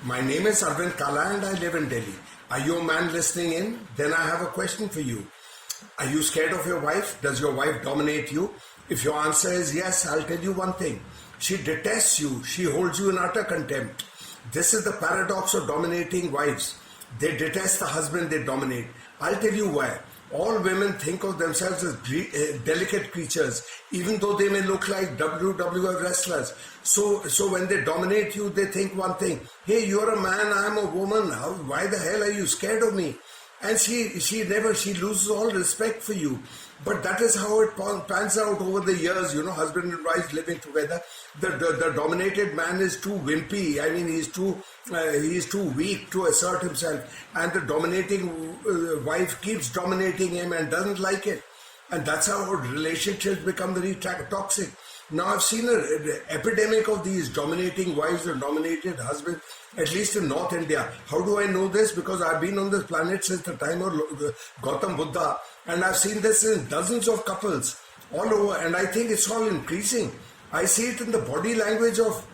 My name is Arvind Kala and I live in Delhi. Are you a man listening in? Then I have a question for you. Are you scared of your wife? Does your wife dominate you? If your answer is yes, I'll tell you one thing. She detests you. She holds you in utter contempt. This is the paradox of dominating wives. They detest the husband they dominate. I'll tell you why. All women think of themselves as delicate creatures, even though they may look like WWF wrestlers. So when they dominate you, they think one thing: hey, you're a man, I'm a woman. Why the hell are you scared of me? And she loses all respect for you. But that is how it pans out over the years, husband and wife living together. The dominated man is too wimpy. I mean, he's too weak to assert himself. And the dominating wife keeps dominating him and doesn't like it. And that's how relationships become very toxic. Now, I've seen an epidemic of these dominating wives and dominated husbands, at least in North India. How do I know this? Because I've been on this planet since the time of Gautam Buddha, and I've seen this in dozens of couples all over, and I think it's all increasing. I see it in the body language of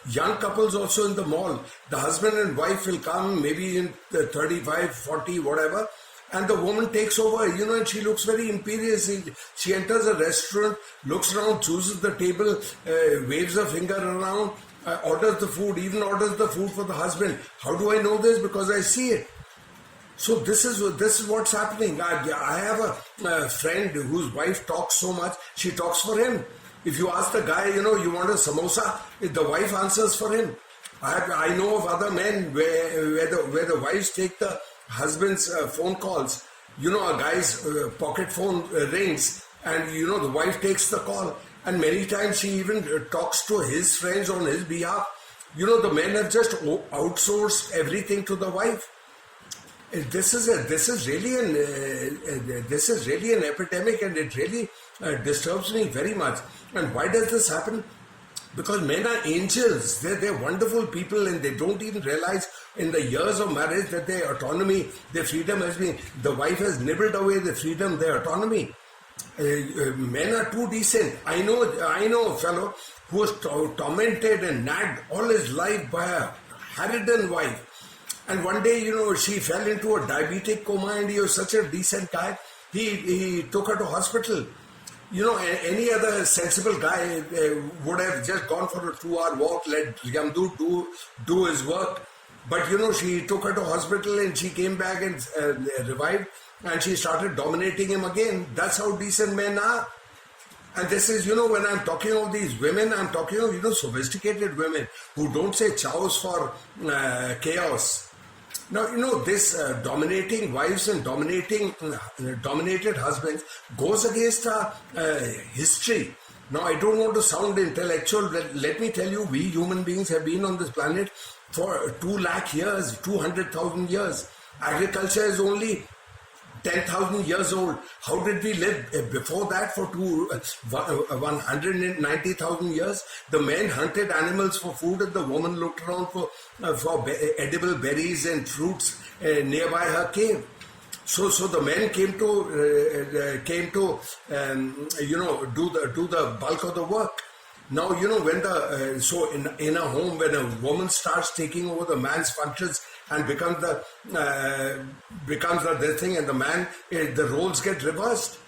young couples also in the mall. The husband and wife will come maybe in 35, 40, whatever, and the woman takes over, and she looks very imperious. She enters a restaurant, looks around, chooses the table, waves a finger around, orders the food, even orders the food for the husband. How do I know this? Because I see it. So this is what's happening. I have a friend whose wife talks so much, she talks for him. If you ask the guy, you want a samosa, the wife answers for him. I know of other men where the wives take the husband's phone calls. A guy's pocket phone rings, and the wife takes the call. And many times she even talks to his friends on his behalf. The men have just outsourced everything to the wife. This is really an epidemic, and it really disturbs me very much. And why does this happen? Because men are angels. They're wonderful people, and they don't even realize in the years of marriage that their autonomy, their freedom the wife has nibbled away the freedom, their autonomy. Men are too decent. I know a fellow who was tormented and nagged all his life by a harridan wife. And one day, she fell into a diabetic coma, and he was such a decent guy. He took her to hospital. Any other sensible guy would have just gone for a 2-hour walk, let Yamdu do his work. But, she took her to hospital, and she came back and revived, and she started dominating him again. That's how decent men are. And this is, when I'm talking of these women, I'm talking of, sophisticated women who don't say chows for chaos. Now, this dominating wives and dominated husbands goes against our history. Now, I don't want to sound intellectual, but let me tell you, we human beings have been on this planet for 2 lakh years, 200,000 years. Agriculture is only 10,000 years old. How did we live before that for 190,000 years? The men hunted animals for food, and the woman looked around for edible berries and fruits nearby her cave. So the men came to do the bulk of the work. Now, when in a home, when a woman starts taking over the man's functions and becomes the this thing, and the man, the roles get reversed.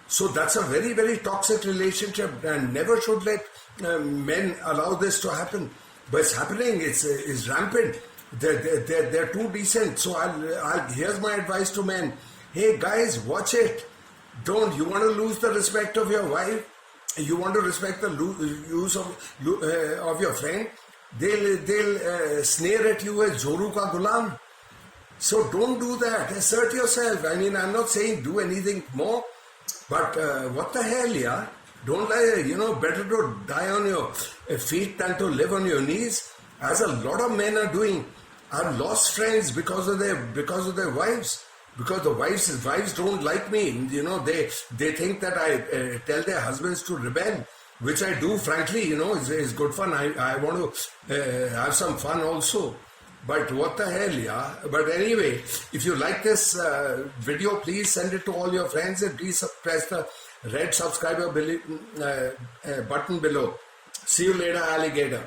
So that's a very, very toxic relationship, and never should let men allow this to happen. But it's happening. It's rampant. They're too decent. So here's my advice to men. Hey guys, watch it. You want to lose the respect of your wife? You want to respect the use of your friend? They'll snare at you as Joru ka gulam. So don't do that. Assert yourself. I mean, I'm not saying do anything more, but what the hell, yeah? Don't lie. Better to die on your feet than to live on your knees, as a lot of men are doing. I've lost friends because of their wives. Because the wives don't like me. They think that I tell their husbands to rebel, which I do, frankly, is good fun. I want to have some fun also. But what the hell, yeah? But anyway, if you like this video, please send it to all your friends, and please press the red subscriber button below. See you later, alligator.